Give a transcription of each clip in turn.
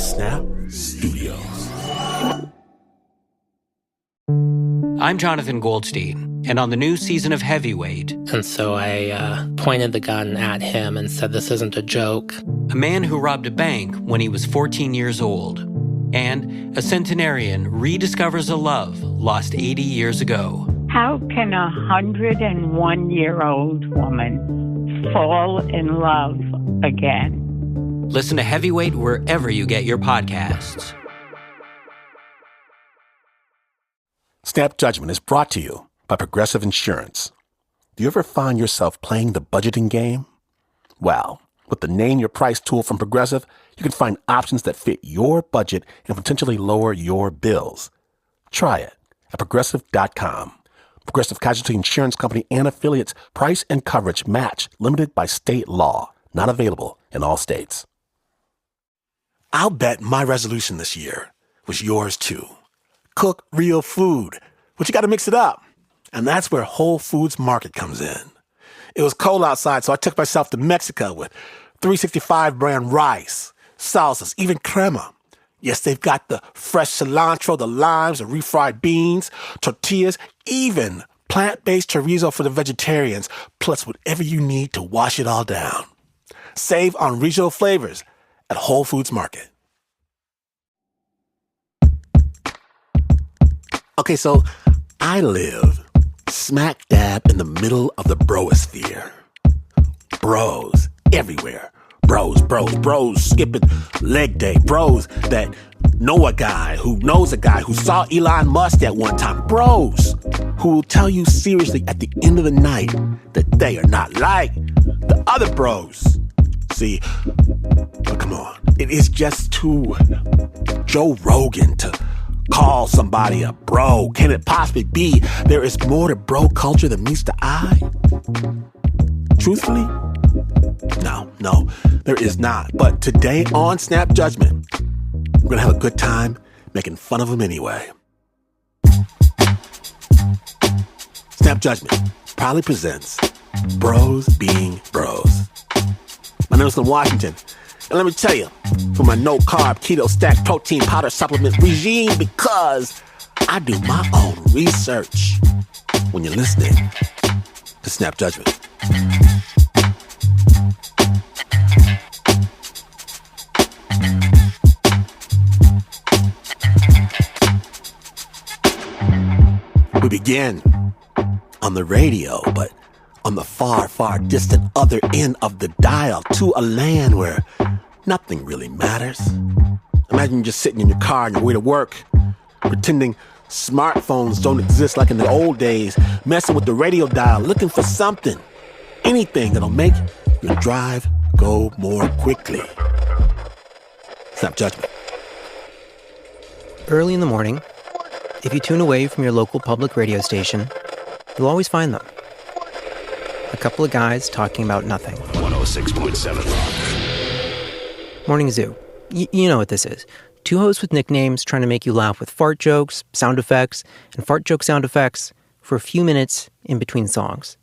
Snap Studios. I'm Jonathan Goldstein, and on the new season of Heavyweight... And so I pointed the gun at him and said, "This isn't a joke." A man who robbed a bank when he was 14 years old. And a centenarian rediscovers a love lost 80 years ago. How can a 101-year-old woman fall in love again? Listen to Heavyweight wherever you get your podcasts. Snap Judgment is brought to you by Progressive Insurance. Do you ever find yourself playing the budgeting game? Well, with the Name Your Price tool from Progressive, you can find options that fit your budget and potentially lower your bills. Try it at Progressive.com. Progressive Casualty Insurance Company and affiliates. Price and coverage match limited by state law. Not available in all states. I'll bet my resolution this year was yours too. Cook real food, but you got to mix it up. And that's where Whole Foods Market comes in. It was cold outside, so I took myself to Mexico with 365 brand rice, salsas, even crema. Yes, they've got the fresh cilantro, the limes, the refried beans, tortillas, even plant-based chorizo for the vegetarians, plus whatever you need to wash it all down. Save on regional flavors at Whole Foods Market. Okay, so I live smack dab in the middle of the broosphere. Bros everywhere. Bros skipping leg day. Bros that know a guy who knows a guy who saw Elon Musk at one time. Bros who will tell you seriously at the end of the night that they are not like the other bros. See, but come on, it is just too Joe Rogan to call somebody a bro. Can it possibly be there is more to bro culture than meets the eye? Truthfully, no, there is not. But today on Snap Judgment, we're going to have a good time making fun of them anyway. Snap Judgment proudly presents Bros Being Bros. My name is Lynn Washington, and let me tell you, for my no-carb, keto-stacked protein powder supplement regime, because I do my own research when you're listening to Snap Judgment. We begin on the radio, but on the far, far distant other end of the dial, to a land where nothing really matters. Imagine you're just sitting in your car on your way to work, pretending smartphones don't exist like in the old days, messing with the radio dial, looking for something, anything that'll make your drive go more quickly. Snap Judgment. Early in the morning, if you tune away from your local public radio station, you'll always find them. A couple of guys talking about nothing. 106.7 Rock. Morning Zoo. You know what this is. Two hosts with nicknames trying to make you laugh with fart jokes, sound effects, and fart joke sound effects for a few minutes in between songs.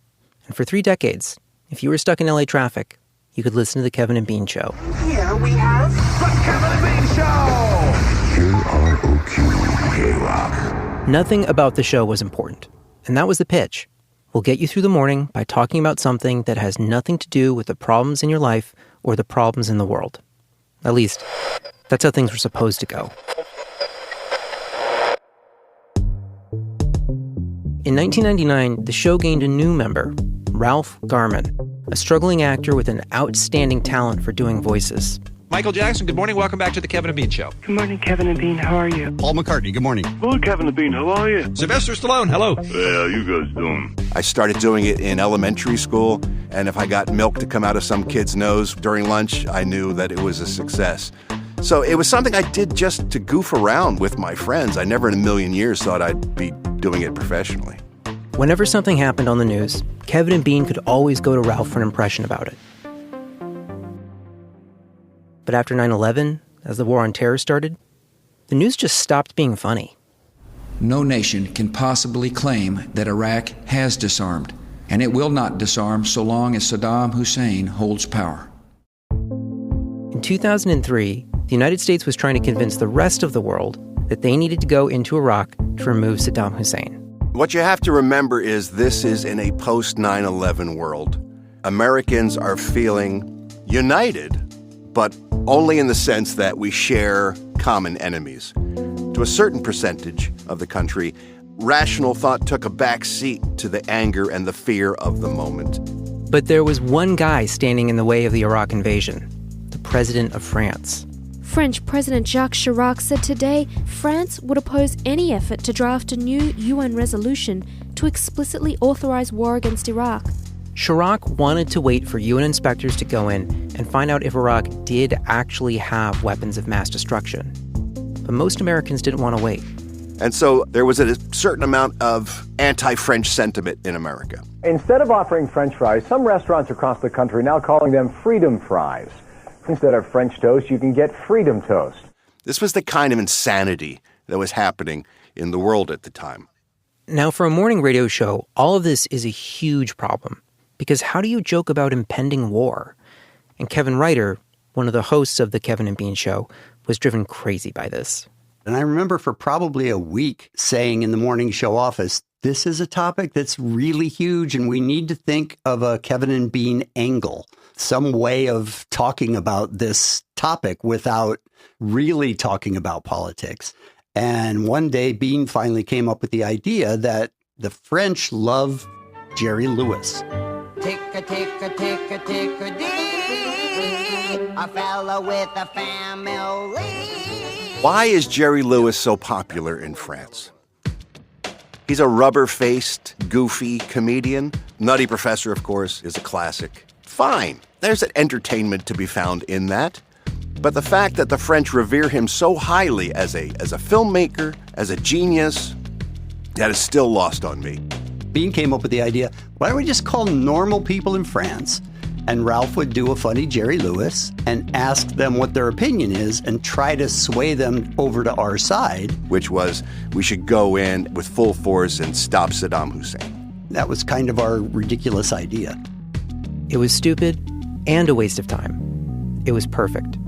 And for 3 decades, if you were stuck in LA traffic, you could listen to The Kevin and Bean Show. Here we have The Kevin and Bean Show! KROQ, K-Rock. Nothing about the show was important, and that was the pitch. We'll get you through the morning by talking about something that has nothing to do with the problems in your life or the problems in the world. At least, that's how things were supposed to go. In 1999, the show gained a new member, Ralph Garman, a struggling actor with an outstanding talent for doing voices. Michael Jackson, good morning. Welcome back to the Kevin and Bean Show. Good morning, Kevin and Bean. How are you? Paul McCartney, good morning. Hello, Kevin and Bean. How are you? Sylvester Stallone, hello. Yeah, how you guys doing? I started doing it in elementary school, and if I got milk to come out of some kid's nose during lunch, I knew that it was a success. So it was something I did just to goof around with my friends. I never in a million years thought I'd be doing it professionally. Whenever something happened on the news, Kevin and Bean could always go to Ralph for an impression about it. But after 9/11, as the war on terror started, the news just stopped being funny. No nation can possibly claim that Iraq has disarmed, and it will not disarm so long as Saddam Hussein holds power. In 2003, The United States was trying to convince the rest of the world that they needed to go into Iraq to remove Saddam Hussein. What you have to remember is this is in a post-9/11 world. Americans are feeling united, but only in the sense that we share common enemies. To a certain percentage of the country, rational thought took a back seat to the anger and the fear of the moment. But there was one guy standing in the way of the Iraq invasion, the president of France. French President Jacques Chirac said today France would oppose any effort to draft a new UN resolution to explicitly authorize war against Iraq. Chirac wanted to wait for UN inspectors to go in and find out if Iraq did actually have weapons of mass destruction. But most Americans didn't want to wait. And so there was a certain amount of anti-French sentiment in America. Instead of offering French fries, some restaurants across the country are now calling them freedom fries. Instead of French toast, you can get freedom toast. This was the kind of insanity that was happening in the world at the time. Now, for a morning radio show, all of this is a huge problem. Because how do you joke about impending war? And Kevin Ryder, one of the hosts of the Kevin and Bean Show, was driven crazy by this. And I remember for probably a week saying in the morning show office, this is a topic that's really huge and we need to think of a Kevin and Bean angle, some way of talking about this topic without really talking about politics. And one day Bean finally came up with the idea that the French love Jerry Lewis. Tick-a-tick-a-tick-a-dee, a fella with a family. Why is Jerry Lewis so popular in France? He's a rubber-faced, goofy comedian. Nutty Professor, of course, is a classic. Fine, there's an entertainment to be found in that. But the fact that the French revere him so highly as a filmmaker, as a genius, that is still lost on me. Bean came up with the idea, why don't we just call normal people in France? And Ralph would do a funny Jerry Lewis and ask them what their opinion is and try to sway them over to our side. Which was, we should go in with full force and stop Saddam Hussein. That was kind of our ridiculous idea. It was stupid and a waste of time. It was perfect.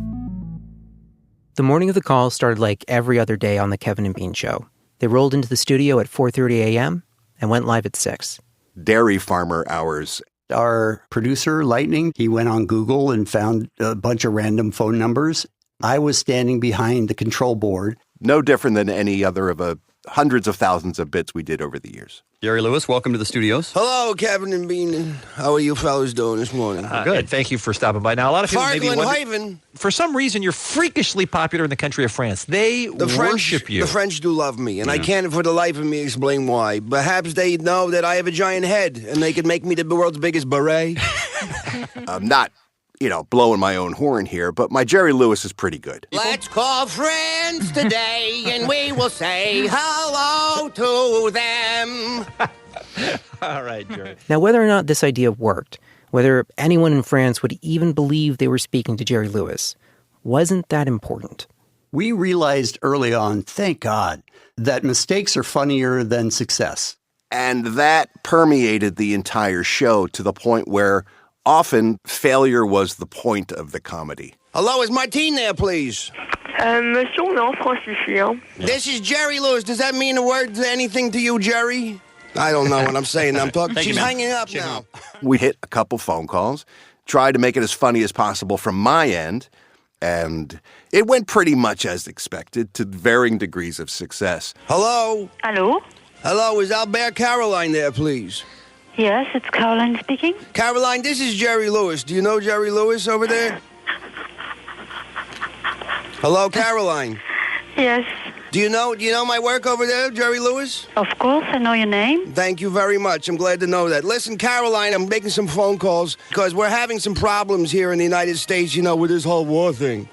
The morning of the call started like every other day on the Kevin and Bean Show. They rolled into the studio at 4:30 a.m. and went live at 6. Dairy farmer hours. Our producer, Lightning, he went on Google and found a bunch of random phone numbers. I was standing behind the control board. No different than any other of the hundreds of thousands of bits we did over the years. Jerry Lewis, welcome to the studios. Hello, Kevin and Bean. How are you fellas doing this morning? Good. Thank you for stopping by. Now, a lot of people maybe wonder, for some reason, you're freakishly popular in the country of France. They worship you. The French do love me, and I can't for the life of me explain why. Perhaps they know that I have a giant head, and they could make me the world's biggest beret. I'm not, blowing my own horn here, but my Jerry Lewis is pretty good. Let's call friends today, and we will say hello to them. All right, Jerry. Now, whether or not this idea worked, whether anyone in France would even believe they were speaking to Jerry Lewis, wasn't that important. We realized early on, thank God, that mistakes are funnier than success. And that permeated the entire show to the point where often failure was the point of the comedy. Hello, is Martine there, please? Monsieur, non, francifien. This is Jerry Lewis. Does that mean a word to anything to you, Jerry? I don't know what I'm saying. I'm talking. She's hanging up now. We hit a couple phone calls, tried to make it as funny as possible from my end, and it went pretty much as expected to varying degrees of success. Hello? Hello? Hello, is Albert Caroline there, please? Yes, it's Caroline speaking. Caroline, this is Jerry Lewis. Do you know Jerry Lewis over there? Hello, Caroline. Yes. Do you know my work over there, Jerry Lewis? Of course, I know your name. Thank you very much. I'm glad to know that. Listen, Caroline, I'm making some phone calls because we're having some problems here in the United States, with this whole war thing.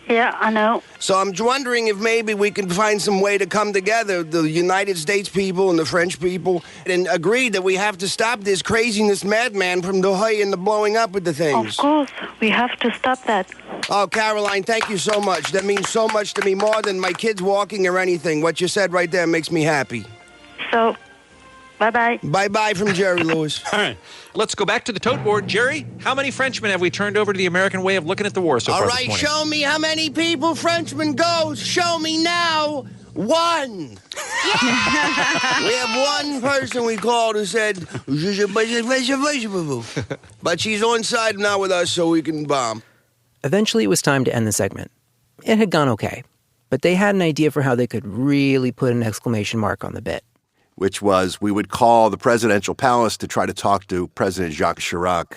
Yeah, I know. So I'm wondering if maybe we can find some way to come together, the United States people and the French people, and agree that we have to stop this craziness madman from the and the blowing up with the things. Of course, we have to stop that. Oh, Caroline, thank you so much. That means so much to me, more than my kids walking or anything. What you said right there makes me happy. So, Bye-bye. Bye-bye from Jerry Lewis. All right. Let's go back to the tote board. Jerry, how many Frenchmen have we turned over to the American way of looking at the war so far All this right, morning? show me how many people Frenchman goes. Show me now. 1. We have one person we called who said, but she's on side now with us so we can bomb. Eventually, it was time to end the segment. It had gone okay, but they had an idea for how they could really put an exclamation mark on the bit. Which was we would call the presidential palace to try to talk to President Jacques Chirac.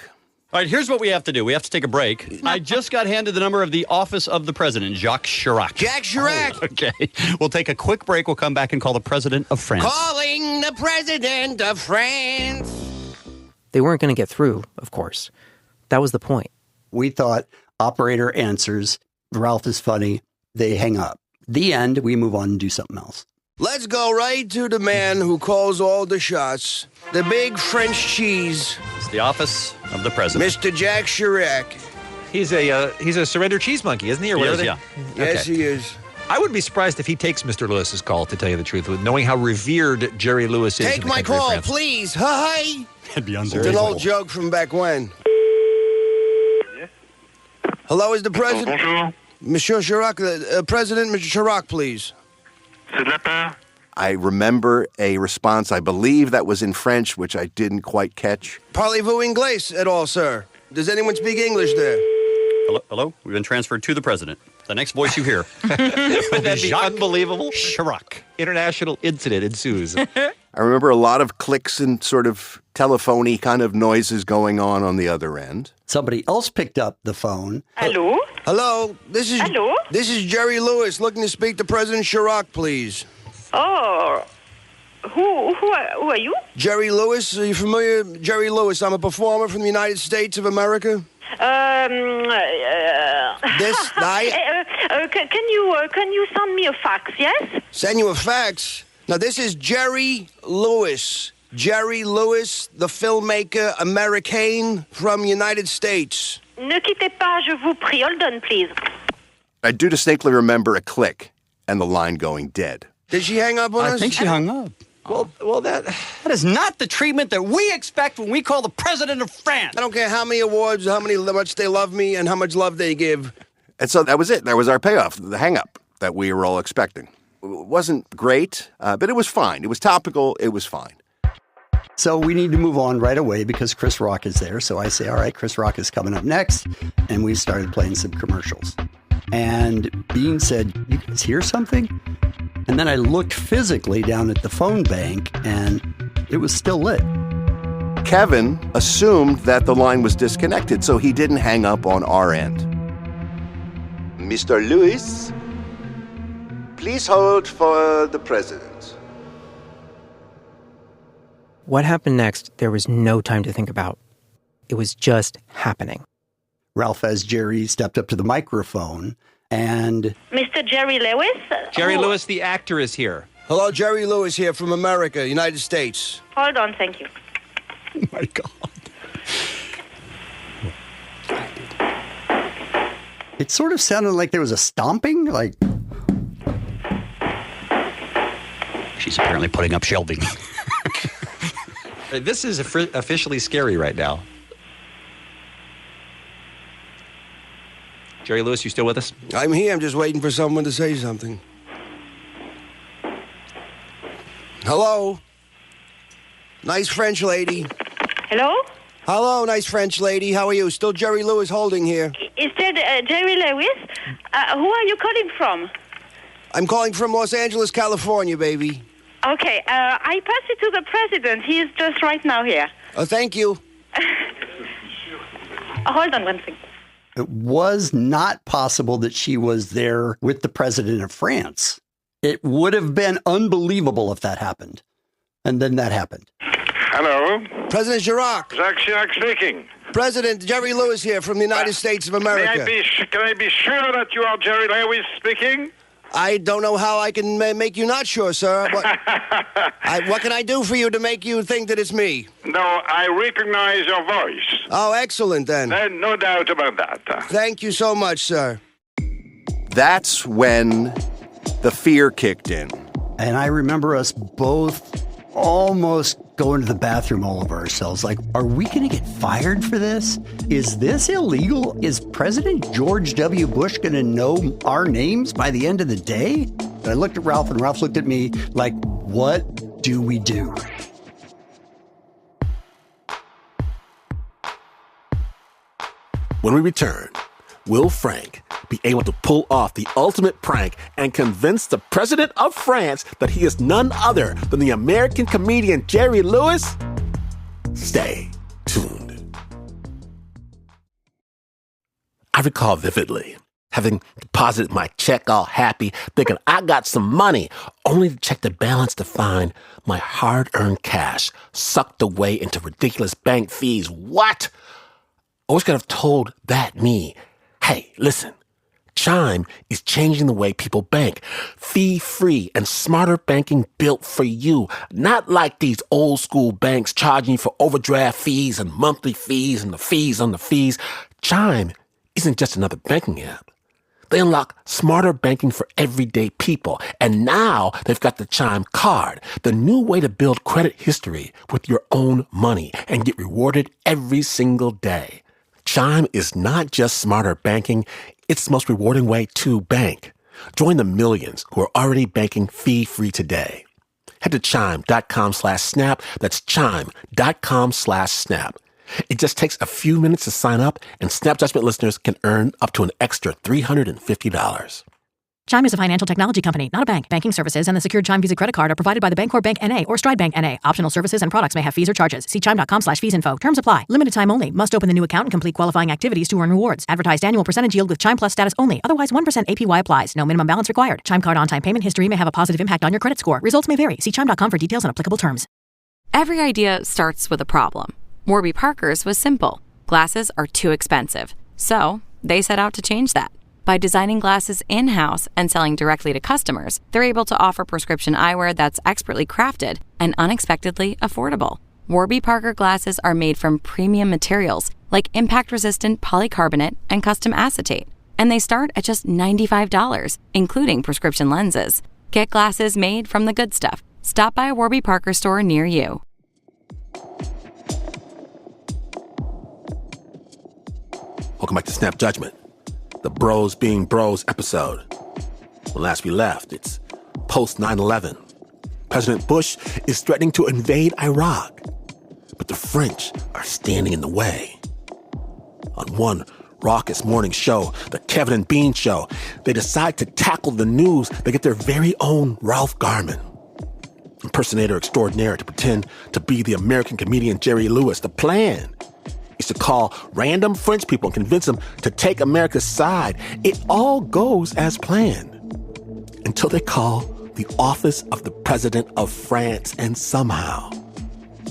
All right, here's what we have to do. We have to take a break. I just got handed the number of the office of the president, Jacques Chirac. Jacques Chirac. Oh, okay. We'll take a quick break. We'll come back and call the president of France. Calling the president of France. They weren't going to get through, of course. That was the point. We thought, operator answers, Ralph is funny, they hang up. The end, we move on and do something else. Let's go right to the man who calls all the shots. The big French cheese. It's the office of the president. Mr. Jacques Chirac. He's a surrender cheese monkey, isn't he? Or He whatever is, they- yeah. Yes, he is. I wouldn't be surprised if he takes Mr. Lewis's call, to tell you the truth, with knowing how revered Jerry Lewis is. Take in the my country of call, France. please. Hi. That'd be It's an old joke from back when. Hello, is the president? Bonjour. Monsieur Chirac, President, Mr. Chirac, please. C'est de la part. I remember a response, I believe that was in French, which I didn't quite catch. Parlez-vous English at all, sir? Does anyone speak English there? Hello? Hello? We've been transferred to the president. The next voice you hear. Wouldn't that be Jacques unbelievable? Chirac. International incident ensues. I remember a lot of clicks and sort of telephony kind of noises going on the other end. Somebody else picked up the phone. Hello? Hello, this is Hello? This is Jerry Lewis looking to speak to President Chirac, please. Oh, who are you? Jerry Lewis, are you familiar? Jerry Lewis, I'm a performer from the United States of America. Can you send me a fax? Yes. Send you a fax. Now this is Jerry Lewis. Jerry Lewis, the filmmaker, American from United States. Ne quittez pas, je vous prie. Hold on, please. I do distinctly remember a click and the line going dead. Did she hang up on us? I think she hung up. Well, that is not the treatment that we expect when we call the president of France. I don't care how many awards, how much they love me, and how much love they give. And so that was it. That was our payoff, the hang-up that we were all expecting. It wasn't great, but it was fine. It was topical. It was fine. So we need to move on right away because Chris Rock is there. So I say, all right, Chris Rock is coming up next. And we started playing some commercials. And Bean said, you guys hear something? And then I looked physically down at the phone bank and it was still lit. Kevin assumed that the line was disconnected, so he didn't hang up on our end. Mr. Lewis, please hold for the president. What happened next, there was no time to think about. It was just happening. Ralph, as Jerry stepped up to the microphone and... Mr. Jerry Lewis? Jerry Lewis, the actor, is here. Hello, Jerry Lewis here from America, United States. Hold on, thank you. Oh, my God. It sort of sounded like there was a stomping, like... She's apparently putting up shelving. This is officially scary right now. Jerry Lewis, you still with us? I'm here. I'm just waiting for someone to say something. Hello? Nice French lady. Hello? Hello, nice French lady. How are you? Still Jerry Lewis holding here. Is that Jerry Lewis? Who are you calling from? I'm calling from Los Angeles, California, baby. Okay, I pass it to the president. He is just right now here. Oh, thank you. Hold on one second. It was not possible that she was there with the president of France. It would have been unbelievable if that happened. And then that happened. Hello? President Chirac. Jacques Chirac speaking. President Jerry Lewis here from the United States of America. Can I be sure that you are Jerry Lewis speaking? I don't know how I can make you not sure, sir. What can I do for you to make you think that it's me? No, I recognize your voice. Oh, excellent, then. No doubt about that. Thank you so much, sir. That's when the fear kicked in. And I remember us both almost going to the bathroom all over ourselves. Like, are we going to get fired for this? Is this illegal? Is President George W. Bush going to know our names by the end of the day? And I looked at Ralph, and Ralph looked at me like, what do we do? When we return, will Frank be able to pull off the ultimate prank and convince the president of France that he is none other than the American comedian Jerry Lewis? Stay tuned. I recall vividly having deposited my check all happy, thinking I got some money, only to check the balance to find my hard-earned cash sucked away into ridiculous bank fees. What? I always could have told that me, hey, listen, Chime is changing the way people bank. Fee-free and smarter banking built for you. Not like these old-school banks charging you for overdraft fees and monthly fees and the fees on the fees. Chime isn't just another banking app. They unlock smarter banking for everyday people. And now they've got the Chime Card, the new way to build credit history with your own money and get rewarded every single day. Chime is not just smarter banking, it's the most rewarding way to bank. Join the millions who are already banking fee-free today. Head to chime.com/snap. That's chime.com/snap. It just takes a few minutes to sign up, and Snap Judgment listeners can earn up to an extra $350. Chime is a financial technology company, not a bank. Banking services and the secured Chime Visa credit card are provided by the Bancorp Bank N.A. or Stride Bank N.A. Optional services and products may have fees or charges. See chime.com/feesinfo. Terms apply. Limited time only. Must open the new account and complete qualifying activities to earn rewards. Advertised annual percentage yield with Chime Plus status only. Otherwise, 1% APY applies. No minimum balance required. Chime Card on-time payment history may have a positive impact on your credit score. Results may vary. See chime.com for details and applicable terms. Every idea starts with a problem. Warby Parker's was simple. Glasses are too expensive. So they set out to change that. By designing glasses in-house and selling directly to customers, they're able to offer prescription eyewear that's expertly crafted and unexpectedly affordable. Warby Parker glasses are made from premium materials like impact-resistant polycarbonate and custom acetate. And they start at just $95, including prescription lenses. Get glasses made from the good stuff. Stop by a Warby Parker store near you. Welcome back to Snap Judgment, the Bros Being Bros episode. When last we left, it's post 9/11. President Bush is threatening to invade Iraq, but the French are standing in the way. On one raucous morning show, the Kevin and Bean Show, they decide to tackle the news. They get their very own Ralph Garman, impersonator extraordinaire, to pretend to be the American comedian Jerry Lewis. The plan is to call random French people and convince them to take America's side. It all goes as planned until they call the office of the president of France, and somehow,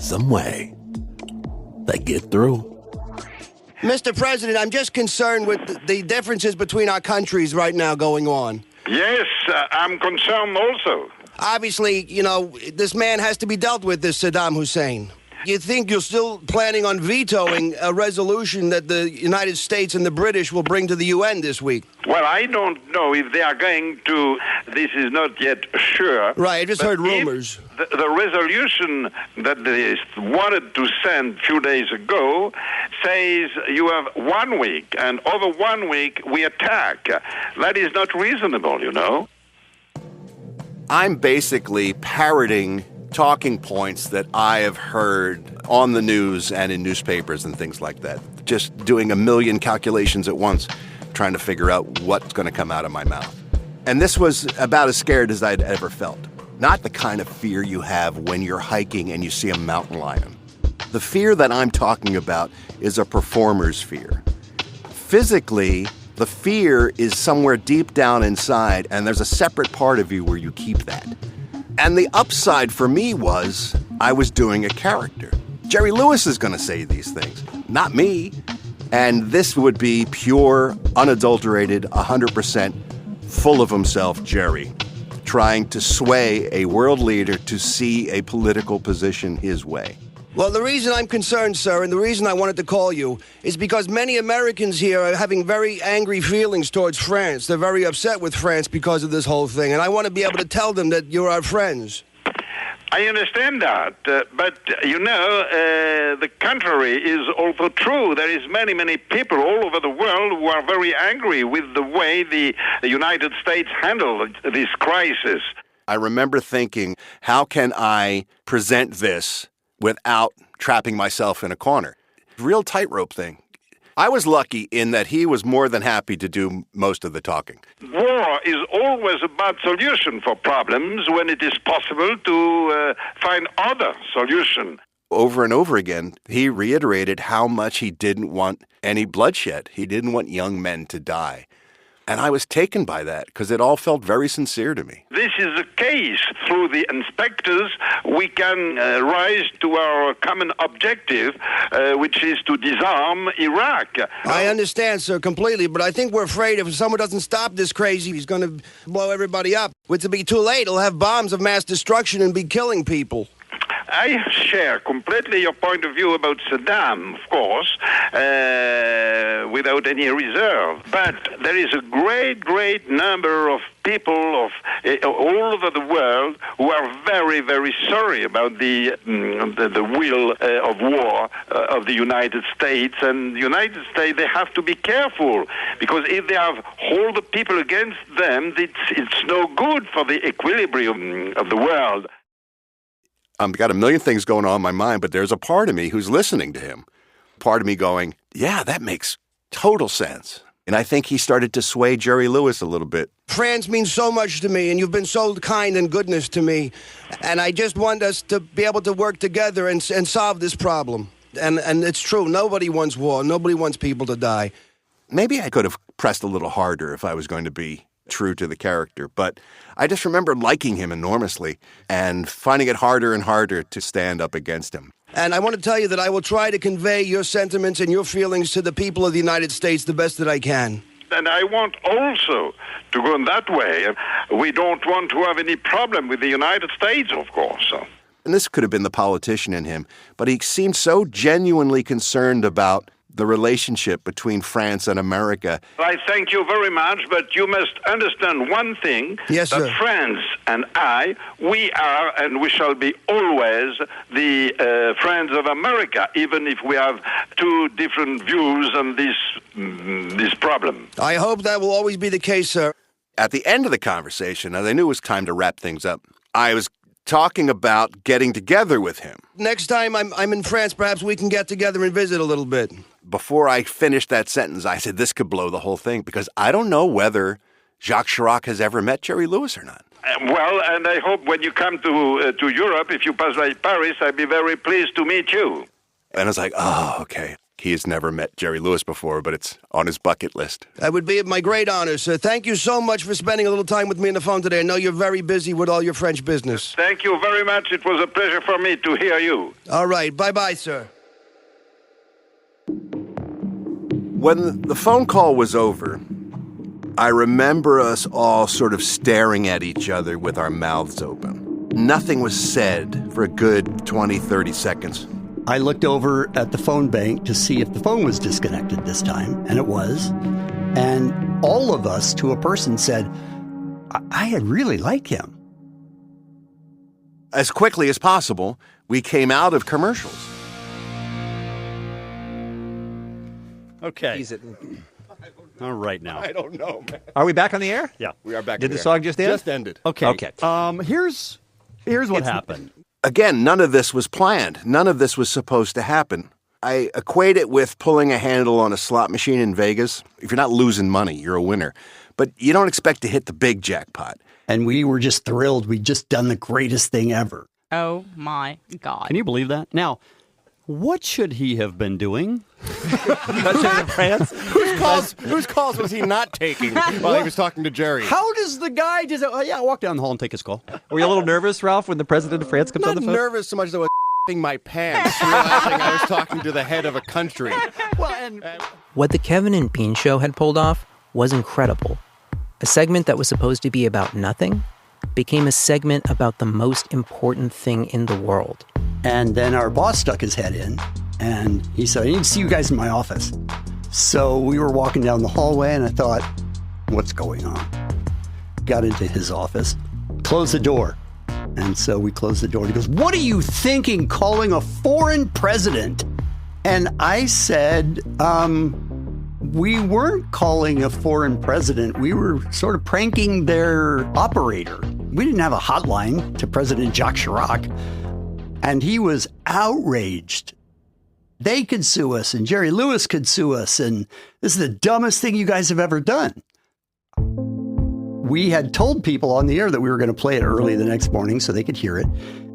some way, they get through. Mr. President, I'm just concerned with the differences between our countries right now going on. Yes, I'm concerned also. Obviously, you know, this man has to be dealt with, this Saddam Hussein. You think you're still planning on vetoing a resolution that the United States and the British will bring to the UN this week? Well, I don't know if they are going to. This is not yet sure. Right, I just heard rumors. The resolution that they wanted to send a few days ago says you have 1 week, and over 1 week we attack. That is not reasonable, you know. I'm basically parroting talking points that I have heard on the news and in newspapers and things like that. Just doing a million calculations at once, trying to figure out what's going to come out of my mouth. And this was about as scared as I'd ever felt. Not the kind of fear you have when you're hiking and you see a mountain lion. The fear that I'm talking about is a performer's fear. Physically, the fear is somewhere deep down inside, and there's a separate part of you where you keep that. And the upside for me was I was doing a character. Jerry Lewis is going to say these things, not me. And this would be pure, unadulterated, 100% full of himself Jerry, trying to sway a world leader to see a political position his way. Well, the reason I'm concerned, sir, and the reason I wanted to call you is because many Americans here are having very angry feelings towards France. They're very upset with France because of this whole thing, and I want to be able to tell them that you're our friends. I understand that, but the contrary is also true. There is many people all over the world who are very angry with the way the United States handled this crisis. I remember thinking, how can I present this without trapping myself in a corner? Real tightrope thing. I was lucky in that he was more than happy to do most of the talking. War is always a bad solution for problems when it is possible to find other solution. Over and over again, he reiterated how much he didn't want any bloodshed. He didn't want young men to die. And I was taken by that because it all felt very sincere to me. This is the case. Through the inspectors, we can rise to our common objective, which is to disarm Iraq. I understand, sir, completely, but I think we're afraid if someone doesn't stop this crazy, he's going to blow everybody up. Which will be too late. He'll have bombs of mass destruction and be killing people. I share completely your point of view about Saddam, of course, without any reserve. But there is a great number of people all over the world who are very sorry about the will of war of the United States. And the United States, they have to be careful, because if they have all the people against them, it's no good for the equilibrium of the world. I've got a million things going on in my mind, but there's a part of me who's listening to him. Part of me going, yeah, that makes total sense. And I think he started to sway Jerry Lewis a little bit. France means so much to me, and you've been so kind and goodness to me. And I just want us to be able to work together and solve this problem. And it's true. Nobody wants war. Nobody wants people to die. Maybe I could have pressed a little harder if I was going to be true to the character, but I just remember liking him enormously and finding it harder and harder to stand up against him. And I want to tell you that I will try to convey your sentiments and your feelings to the people of the United States the best that I can. And I want also to go in that way. We don't want to have any problem with the United States, of course. And this could have been the politician in him, but he seemed so genuinely concerned about the relationship between France and America. I thank you very much, but you must understand one thing. Yes, sir. That France and I, we are and we shall be always the friends of America, even if we have two different views on this problem. I hope that will always be the case, sir. At the end of the conversation, as I knew it was time to wrap things up, I was talking about getting together with him. Next time I'm in France, perhaps we can get together and visit a little bit. Before I finished that sentence, I said, this could blow the whole thing, because I don't know whether Jacques Chirac has ever met Jerry Lewis or not. Well, and I hope when you come to Europe, if you pass by Paris, I'd be very pleased to meet you. And I was like, oh, okay. He has never met Jerry Lewis before, but it's on his bucket list. That would be my great honor, sir. Thank you so much for spending a little time with me on the phone today. I know you're very busy with all your French business. Thank you very much. It was a pleasure for me to hear you. All right. Bye-bye, sir. When the phone call was over, I remember us all sort of staring at each other with our mouths open. Nothing was said for a good 20, 30 seconds. I looked over at the phone bank to see if the phone was disconnected this time, and it was. And all of us, to a person, said, I really like him. As quickly as possible, we came out of commercials. Okay. All right now. I don't know, man. Are we back on the air? Yeah. We are back Did on the song just end? Just ended. Okay. Okay. Here's what happened. Again, none of this was planned. None of this was supposed to happen. I equate it with pulling a handle on a slot machine in Vegas. If you're not losing money, you're a winner. But you don't expect to hit the big jackpot. And we were just thrilled. We'd just done the greatest thing ever. Oh, my God. Can you believe that? Now, what should he have been doing? in France? Whose calls was he not taking while he was talking to Jerry? How does the guy just, walk down the hall and take his call? Were you a little nervous, Ralph, when the president of France comes on the phone? Not nervous so much as I was my pants, realizing I was talking to the head of a country. What the Kevin and Bean Show had pulled off was incredible. A segment that was supposed to be about nothing became a segment about the most important thing in the world. And then our boss stuck his head in, and he said, I need to see you guys in my office. So we were walking down the hallway, and I thought, what's going on? Got into his office, closed the door, And so we closed the door. He goes, "What are you thinking calling a foreign president?" And I said, we weren't calling a foreign president. We were sort of pranking their operator. We didn't have a hotline to President Jacques Chirac. And he was outraged. They could sue us, and Jerry Lewis could sue us, and this is the dumbest thing you guys have ever done. We had told people on the air that we were going to play it early the next morning so they could hear it.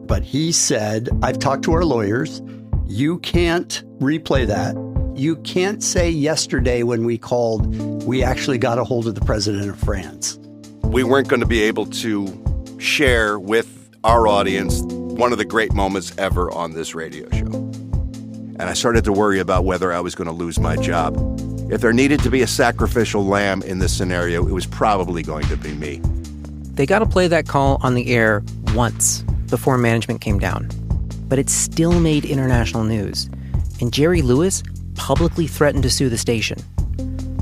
But he said, "I've talked to our lawyers. You can't replay that. You can't say yesterday when we called, we actually got a hold of the president of France." We weren't going to be able to share with our audience one of the great moments ever on this radio show. And I started to worry about whether I was going to lose my job. If there needed to be a sacrificial lamb in this scenario, it was probably going to be me. They got to play that call on the air once before management came down. But it still made international news. And Jerry Lewis publicly threatened to sue the station.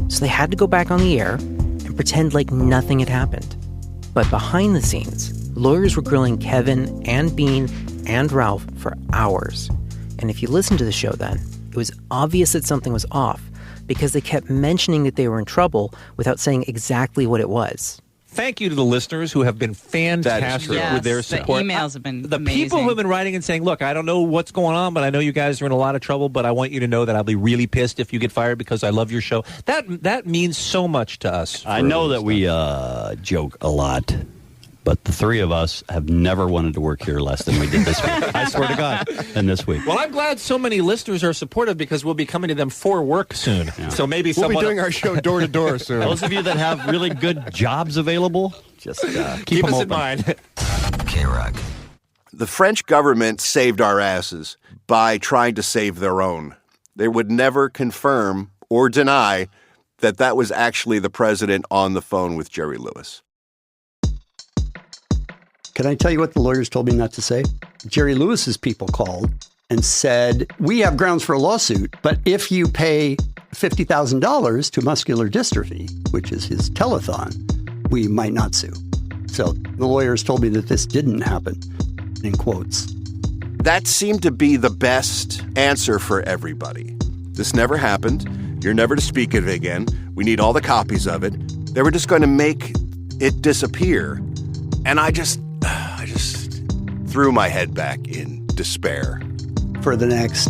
So they had to go back on the air and pretend like nothing had happened. But behind the scenes, lawyers were grilling Kevin and Bean and Ralph for hours. And if you listen to the show then, it was obvious that something was off because they kept mentioning that they were in trouble without saying exactly what it was. Thank you to the listeners who have been fantastic with their support. The emails have been The amazing. people who have been writing and saying, "Look, I don't know what's going on, but I know you guys are in a lot of trouble, but I want you to know that I'll be really pissed if you get fired because I love your show." That means so much to us. I know that we joke a lot, but the three of us have never wanted to work here less than we did this week. I swear to God, and this week. Well, I'm glad so many listeners are supportive because we'll be coming to them for work soon. Yeah. So maybe we'll be doing our show door to door soon. Those of you that have really good jobs available, just keep them us open. in mind. K-Rock. The French government saved our asses by trying to save their own. They would never confirm or deny that that was actually the president on the phone with Jerry Lewis. Can I tell you what the lawyers told me not to say? Jerry Lewis's people called and said, "We have grounds for a lawsuit, but if you pay $50,000 to muscular dystrophy, which is his telethon, we might not sue." So the lawyers told me that this didn't happen, in quotes. That seemed to be the best answer for everybody. This never happened. You're never to speak of it again. We need all the copies of it. They were just going to make it disappear. And I just threw my head back in despair. For the next,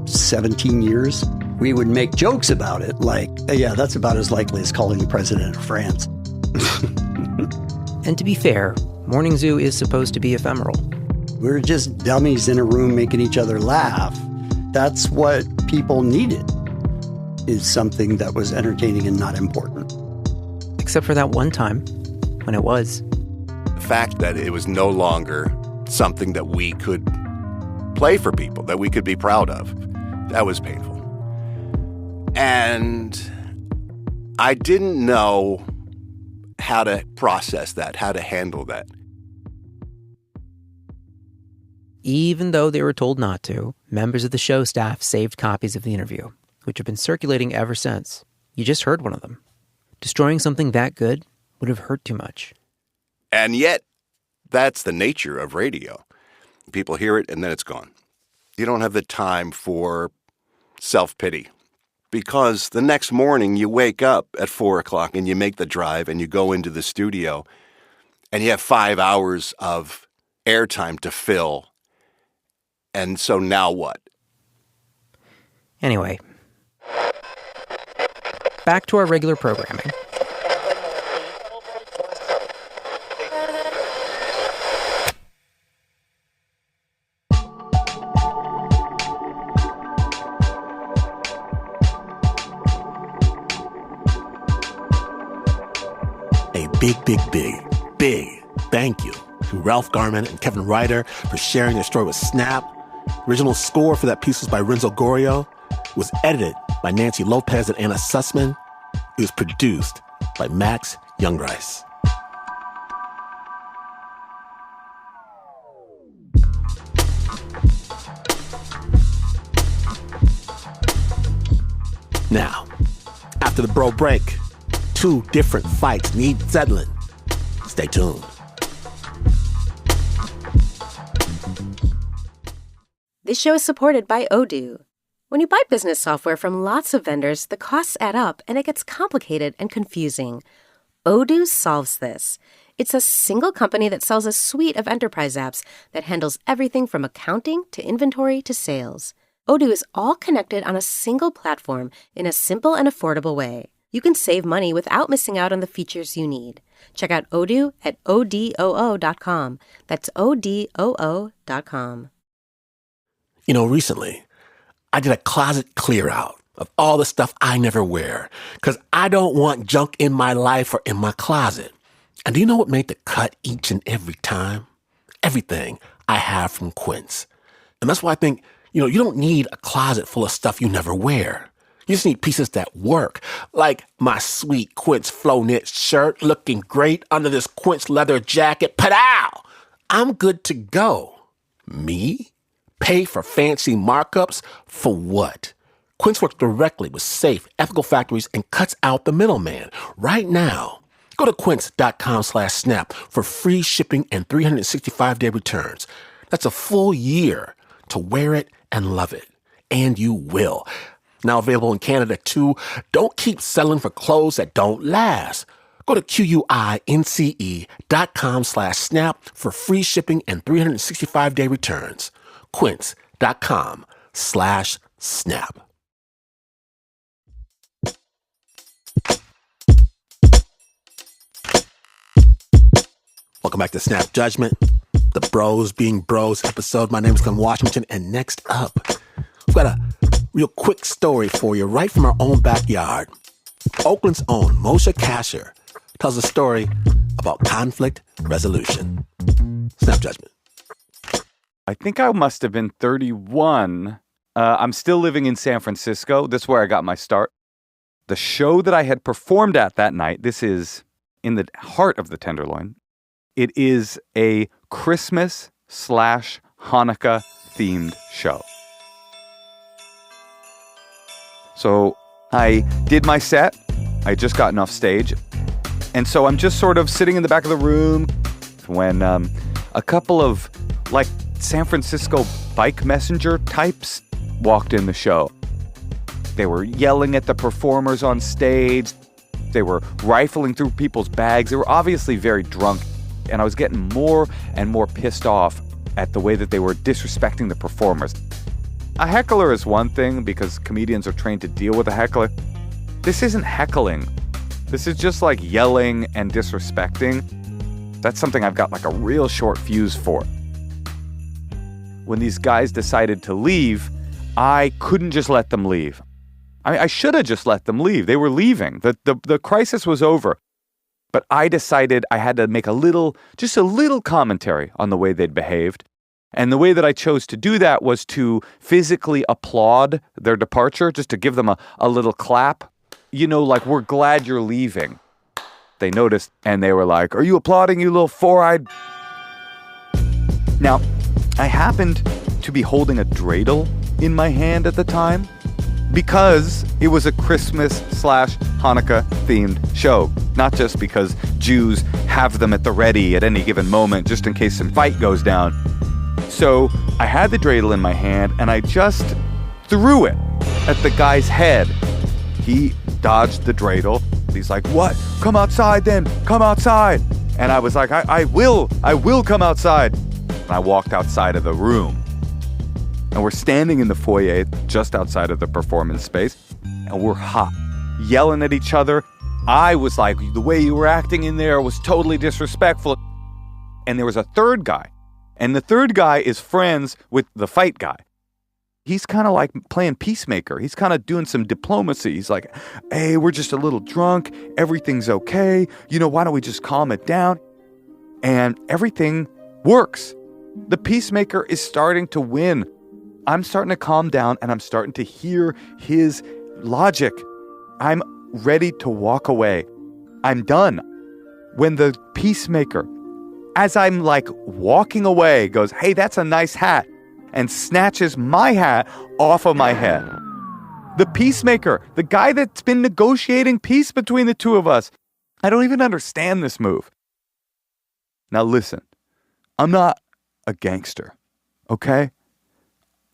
17 years, we would make jokes about it like, yeah, that's about as likely as calling the president of France. And to be fair, Morning Zoo is supposed to be ephemeral. We're just dummies in a room making each other laugh. That's what people needed, is something that was entertaining and not important. Except for that one time when it was. The fact that it was no longer something that we could play for people, that we could be proud of, that was painful. And I didn't know how to process that, how to handle that. Even though they were told not to, members of the show staff saved copies of the interview, which have been circulating ever since. You just heard one of them. Destroying something that good would have hurt too much. And yet, that's the nature of radio. People hear it and then it's gone. You don't have the time for self-pity. Because the next morning you wake up at 4 o'clock and you make the drive and you go into the studio and you have 5 hours of airtime to fill. And so now what? Anyway, back to our regular programming. Big thank you to Ralph Garman and Kevin Ryder for sharing their story with Snap. Original score for that piece was by Renzo Gorrio. It was edited by Nancy López Anna Sussman. It was produced by Max Jungries. Now, after the bro break, 2 different fights need settling. Stay tuned. This show is supported by Odoo. When you buy business software from lots of vendors, the costs add up and it gets complicated and confusing. Odoo solves this. It's a single company that sells a suite of enterprise apps that handles everything from accounting to inventory to sales. Odoo is all connected on a single platform in a simple and affordable way. You can save money without missing out on the features you need. Check out Odoo at odoo.com. That's odoo.com. You know, recently, I did a closet clear out of all the stuff I never wear because I don't want junk in my life or in my closet. And do you know what made the cut each and every time? Everything I have from Quince. And that's why I think, you don't need a closet full of stuff you never wear. You just need pieces that work, like my sweet Quince flow knit shirt looking great under this Quince leather jacket. Pow! I'm good to go. Me? Pay for fancy markups? For what? Quince works directly with safe, ethical factories and cuts out the middleman. Right now, go to quince.com/snap for free shipping and 365-day returns. That's a full year to wear it and love it. And you will. Now available in Canada, too. Don't keep settling for clothes that don't last. Go to quince.com/snap for free shipping and 365-day returns. Quince.com/snap. Welcome back to Snap Judgment, the Bros Being Bros episode. My name is Glenn Washington, and next up, we've got a real quick story for you right from our own backyard. Oakland's own Moshe Kasher tells a story about conflict resolution. Snap Judgment. I think I must have been 31. I'm still living in San Francisco. That's where I got my start. The show that I had performed at that night, this is in the heart of the Tenderloin. It is a Christmas/Hanukkah themed show. So I did my set. I had just gotten off stage. And so I'm just sort of sitting in the back of the room when a couple of San Francisco bike messenger types walked in the show. They were yelling at the performers on stage. They were rifling through people's bags. They were obviously very drunk. And I was getting more and more pissed off at the way that they were disrespecting the performers. A heckler is one thing because comedians are trained to deal with a heckler. This isn't heckling. This is just like yelling and disrespecting. That's something I've got a real short fuse for. When these guys decided to leave, I couldn't just let them leave. I should have just let them leave. They were leaving. The crisis was over. But I decided I had to make just a little commentary on the way they'd behaved. And the way that I chose to do that was to physically applaud their departure, just to give them a little clap. We're glad you're leaving. They noticed and they were like, "Are you applauding, you little four-eyed?" Now, I happened to be holding a dreidel in my hand at the time because it was a Christmas/Hanukkah themed show. Not just because Jews have them at the ready at any given moment just in case some fight goes down. So I had the dreidel in my hand and I just threw it at the guy's head. He dodged the dreidel. He's like, "What? Come outside then. Come outside." And I was like, I will come outside. And I walked outside of the room. And we're standing in the foyer just outside of the performance space. And we're hot, yelling at each other. I was like, the way you were acting in there was totally disrespectful. And there was a third guy. And the third guy is friends with the fight guy. He's kind of like playing peacemaker. He's kind of doing some diplomacy. He's like, "Hey, we're just a little drunk. Everything's okay. Why don't we just calm it down?" And everything works. The peacemaker is starting to win. I'm starting to calm down and I'm starting to hear his logic. I'm ready to walk away. I'm done. When the peacemaker, as I'm walking away, goes, "Hey, that's a nice hat," and snatches my hat off of my head. The peacemaker, the guy that's been negotiating peace between the two of us. I don't even understand this move. Now listen, I'm not a gangster, okay?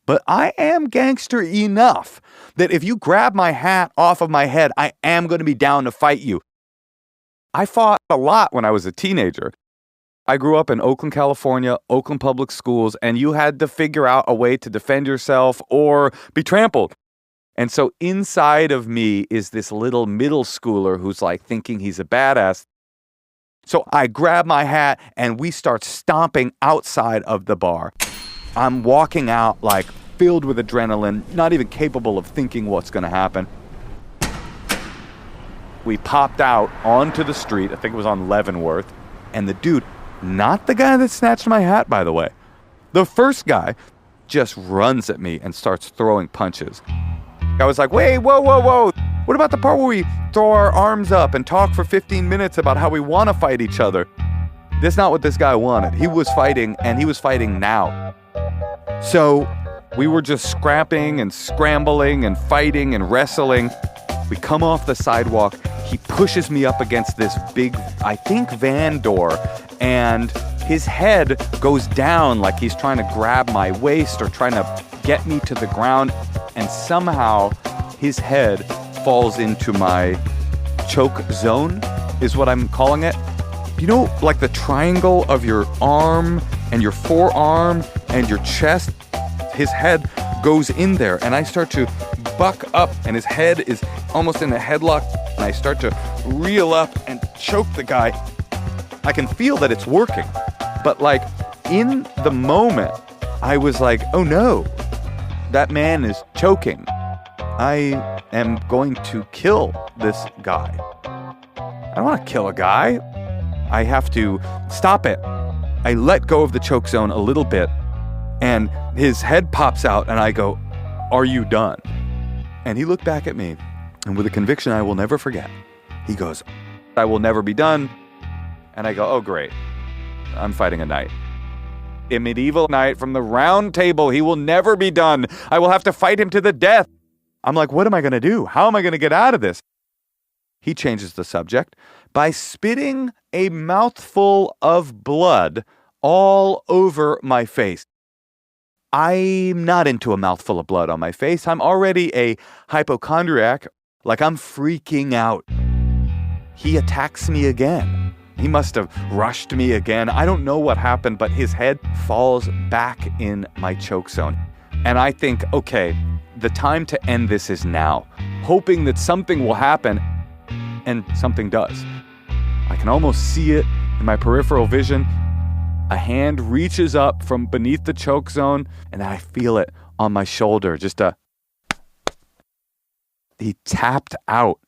but I am gangster enough that if you grab my hat off of my head, I am going to be down to fight you. I fought a lot when I was a teenager. I grew up in Oakland, California, Oakland Public Schools, and you had to figure out a way to defend yourself or be trampled. And so inside of me is this little middle schooler who's like thinking he's a badass. So I grab my hat and we start stomping outside of the bar. I'm walking out like filled with adrenaline, not even capable of thinking what's going to happen. We popped out onto the street, I think it was on Leavenworth, and the dude, not the guy that snatched my hat, by the way, the first guy just runs at me and starts throwing punches. I was like, wait, whoa. What about the part where we throw our arms up and talk for 15 minutes about how we want to fight each other? That's not what this guy wanted. He was fighting, and he was fighting now. So we were just scrapping and scrambling and fighting and wrestling. We come off the sidewalk. He pushes me up against this big, I think, van door, and his head goes down like he's trying to grab my waist or trying to get me to the ground, and somehow his head falls into my choke zone, is what I'm calling it. You know, like the triangle of your arm and your forearm and your chest? His head goes in there, and I start to buck up, and his head is almost in a headlock, and I start to reel up and choke the guy. I can feel that it's working, but like in the moment, I was like, oh no, that man is choking. I am going to kill this guy. I don't want to kill a guy. I have to stop it. I let go of the choke zone a little bit, and his head pops out, and I go, are you done? And he looked back at me, and with a conviction I will never forget, he goes, I will never be done. And I go, oh great, I'm fighting a knight. A medieval knight from the round table. He will never be done. I will have to fight him to the death. I'm like, what am I going to do? How am I going to get out of this? He changes the subject by spitting a mouthful of blood all over my face. I'm not into a mouthful of blood on my face. I'm already a hypochondriac. Like, I'm freaking out. He attacks me again. He must have rushed me again. I don't know what happened, but his head falls back in my choke zone. And I think, okay, the time to end this is now, hoping that something will happen, and something does. I can almost see it in my peripheral vision. A hand reaches up from beneath the choke zone, and I feel it on my shoulder. He tapped out.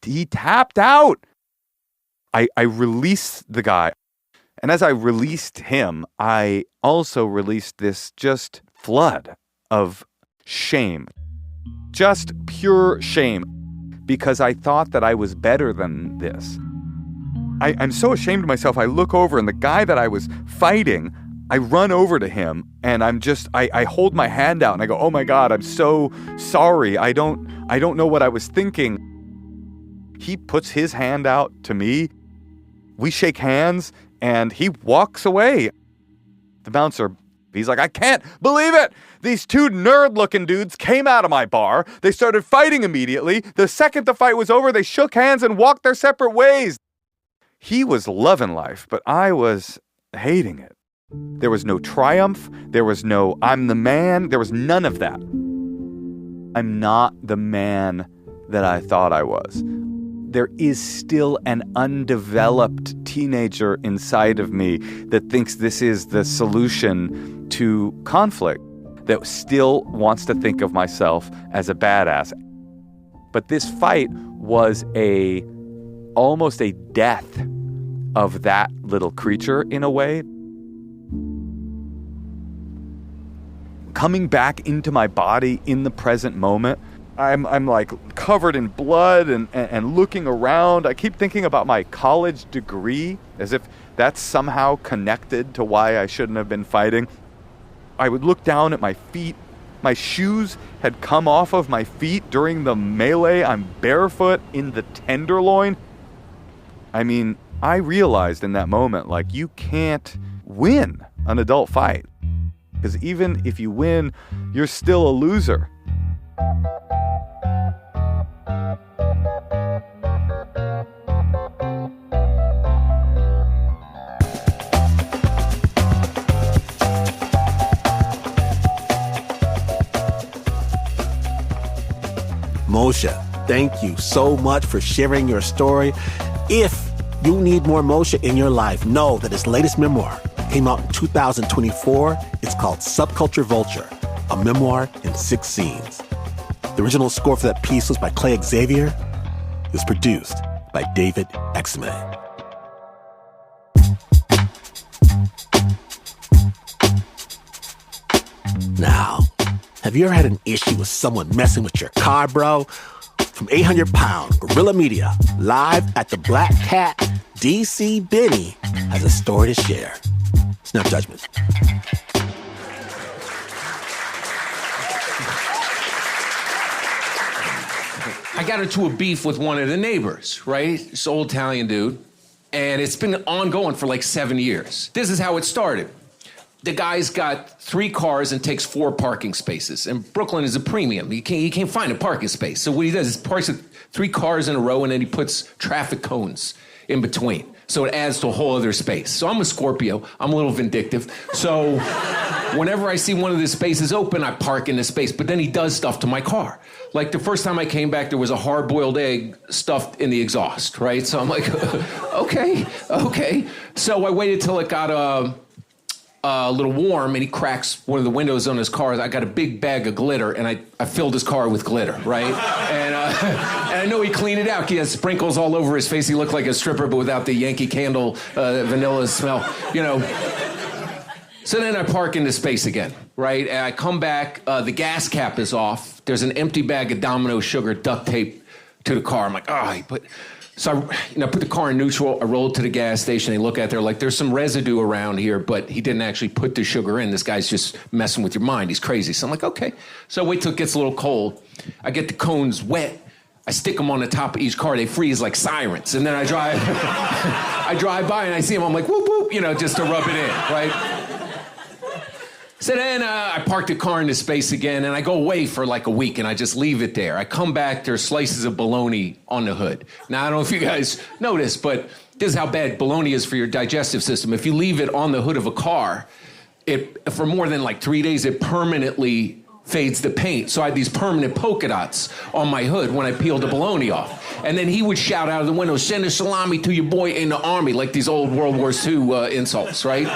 He tapped out! I released the guy. And as I released him, I also released this just flood of shame. Just pure shame. Because I thought that I was better than this. I'm so ashamed of myself. I look over, and the guy that I was fighting, I run over to him, and I hold my hand out, and I go, oh my God, I'm so sorry. I don't know what I was thinking. He puts his hand out to me. We shake hands, and he walks away. The bouncer, he's like, I can't believe it! These two nerd-looking dudes came out of my bar. They started fighting immediately. The second the fight was over, they shook hands and walked their separate ways. He was loving life, but I was hating it. There was no triumph. There was no, I'm the man. There was none of that. I'm not the man that I thought I was. There is still an undeveloped teenager inside of me that thinks this is the solution to conflict, that still wants to think of myself as a badass. But this fight was almost a death of that little creature in a way. Coming back into my body in the present moment, I'm like covered in blood and looking around. I keep thinking about my college degree as if that's somehow connected to why I shouldn't have been fighting. I would look down at my feet. My shoes had come off of my feet during the melee. I'm barefoot in the Tenderloin. I mean, I realized in that moment, like, you can't win an adult fight. Because even if you win, you're still a loser. Moshe, thank you so much for sharing your story. If you need more Moshe in your life, know that his latest memoir came out in 2024. It's called Subculture Vulture, a memoir in 6 scenes. The original score for that piece was by Clay Xavier. It was produced by David Exumé. Now, have you ever had an issue with someone messing with your car, bro? From 800-pound Gorilla Media, live at the Black Cat, DC Benny has a story to share. Snap judgment. I got into a beef with one of the neighbors, right? This old Italian dude. And it's been ongoing for like 7 years. This is how it started. The guy's got 3 cars and takes 4 parking spaces. And Brooklyn is a premium. He can't find a parking space. So what he does is parks 3 cars in a row and then he puts traffic cones in between. So it adds to a whole other space. So I'm a Scorpio. I'm a little vindictive. So whenever I see one of the spaces open, I park in the space. But then he does stuff to my car. Like the first time I came back, there was a hard-boiled egg stuffed in the exhaust, right? So I'm like, okay. So I waited till it got a little warm, and he cracks one of the windows on his car. I got a big bag of glitter, and I filled his car with glitter, right? And I know he cleaned it out. He has sprinkles all over his face. He looked like a stripper, but without the Yankee Candle vanilla smell, you know. So then I park in the space again, right? And I come back, the gas cap is off. There's an empty bag of Domino sugar duct tape to the car. I'm like, So I put the car in neutral. I rolled to the gas station. They look at it. They're like, there's some residue around here, but he didn't actually put the sugar in. This guy's just messing with your mind. He's crazy. So I'm like, okay. So I wait till it gets a little cold. I get the cones wet. I stick them on the top of each car. They freeze like sirens. And then I drive, I drive by and I see them. I'm like, whoop, whoop, just to rub it in, right? So then I park the car in the space again, and I go away for like a week, and I just leave it there. I come back, there's slices of bologna on the hood. Now, I don't know if you guys noticed, but this is how bad bologna is for your digestive system. If you leave it on the hood of a car, for more than like 3 days, it permanently fades the paint. So I had these permanent polka dots on my hood when I peeled the bologna off. And then he would shout out of the window, send a salami to your boy in the army, like these old World War II insults, right?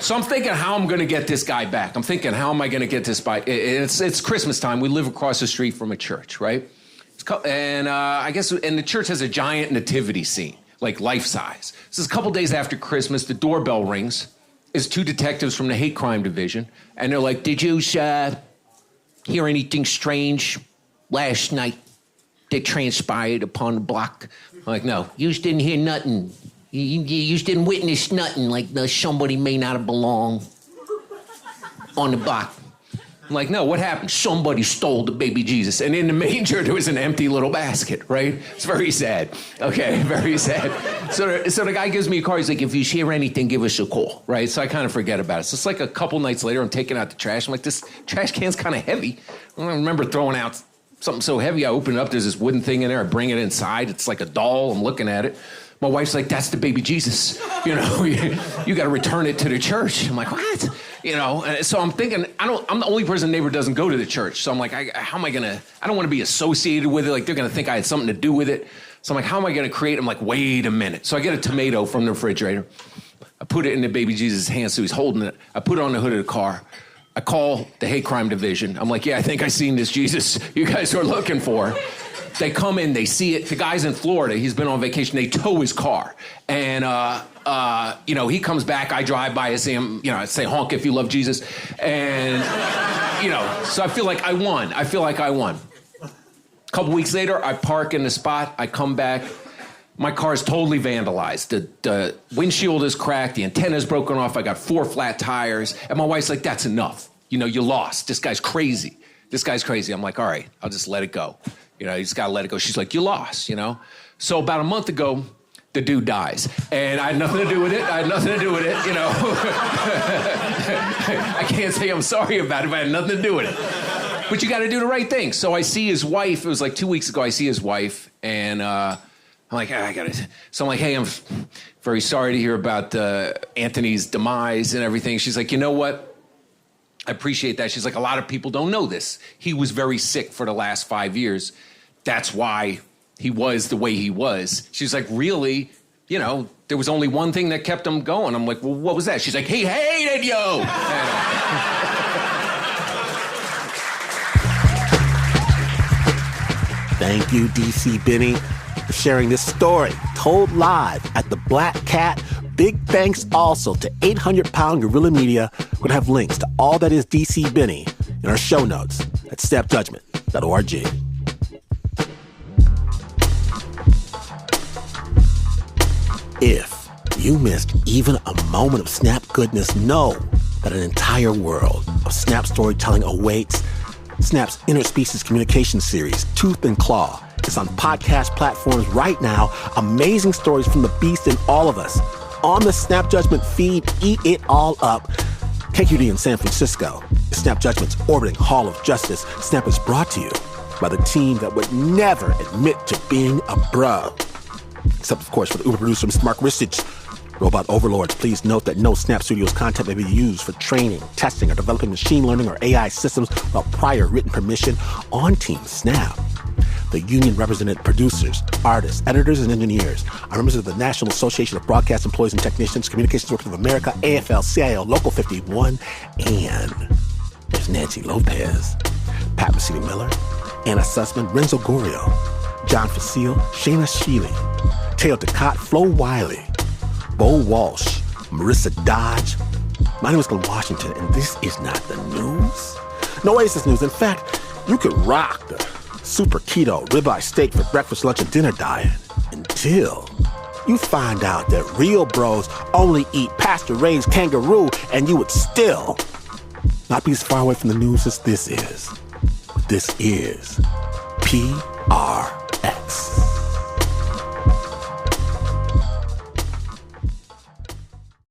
So I'm thinking how I'm going to get this guy back. I'm thinking, how am I going to get this by? It's Christmas time. We live across the street from a church, right? And the church has a giant nativity scene, like life size. This is a couple days after Christmas. The doorbell rings. It's 2 detectives from the hate crime division. And they're like, did you hear anything strange last night that transpired upon the block? I'm like, no, you just didn't hear nothing. You just didn't witness nothing, like somebody may not have belonged on the block. I'm like, no, what happened? Somebody stole the baby Jesus. And in the manger, there was an empty little basket, right? It's very sad. Okay, very sad. So the guy gives me a card. He's like, if you hear anything, give us a call, right? So I kind of forget about it. So it's like a couple nights later, I'm taking out the trash. I'm like, this trash can's kind of heavy. I remember throwing out something so heavy. I open it up. There's this wooden thing in there. I bring it inside. It's like a doll. I'm looking at it. My wife's like, that's the baby Jesus. You got to return it to the church. I'm like, what? And so I'm thinking, I'm the only person in the neighborhood doesn't go to the church. So I'm like, how am I going to, I don't want to be associated with it. Like, they're going to think I had something to do with it. So I'm like, how am I going to create? I'm like, wait a minute. So I get a tomato from the refrigerator. I put it in the baby Jesus' hand, so he's holding it. I put it on the hood of the car. I call the hate crime division. I'm like, yeah, I think I seen this Jesus you guys are looking for. They come in, they see it. The guy's in Florida. He's been on vacation. They tow his car. And, he comes back. I drive by. I see him, I say, honk if you love Jesus. And, so I feel like I won. A couple weeks later, I park in the spot. I come back. My car's totally vandalized. The windshield is cracked. The antenna's broken off. I got 4 flat tires. And my wife's like, that's enough. You lost. This guy's crazy. I'm like, all right, I'll just let it go. You just got to let it go. She's like, you lost, So about a month ago, the dude dies. And I had nothing to do with it. You know. I can't say I'm sorry about it, but I had nothing to do with it. But you got to do the right thing. So I see his wife. It was like 2 weeks ago. I see his wife, and I'm like, I got to. So I'm like, hey, I'm very sorry to hear about Anthony's demise and everything. She's like, you know what? I appreciate that. She's like, a lot of people don't know this. He was very sick for the last 5 years. That's why he was the way he was. She's like, really? You know, there was only one thing that kept him going. I'm like, well, what was that? She's like, he hated you. Thank you, DC Benny, for sharing this story told live at the Black Cat. Big thanks also to 800-Pound Gorilla Media. We're going to have links to all that is DC Benny in our show notes at snapjudgment.org. If you missed even a moment of Snap goodness, know that an entire world of Snap storytelling awaits. Snap's Interspecies Communication Series, Tooth and Claw, is on podcast platforms right now. Amazing stories from the beast in all of us. On the Snap Judgment feed, eat it all up. KQD in San Francisco is Snap Judgment's orbiting Hall of Justice. Snap is brought to you by the team that would never admit to being a bruh. Except, of course, for the Uber producer, Mr. Mark Ristich. Robot overlords, please note that no Snap Studios content may be used for training, testing, or developing machine learning or AI systems without prior written permission on Team Snap. The union-represented producers, artists, editors, and engineers are members of the National Association of Broadcast Employees and Technicians, Communications Workers of America, AFL-CIO, Local 51, and there's Nancy Lopez, Pat Mesiti-Miller, Anna Sussman, Renzo Gorrio, John Facile, Shayna Sheely, Teo Ducott, Flo Wiley, Bo Walsh, Marissa Dodge. My name is Glenn Washington, and this is not the news. No Oasis news. In fact, you could rock the super keto ribeye steak for breakfast, lunch, and dinner diet until you find out that real bros only eat pasture-raised kangaroo, and you would still not be as far away from the news as this is. But this is PRX.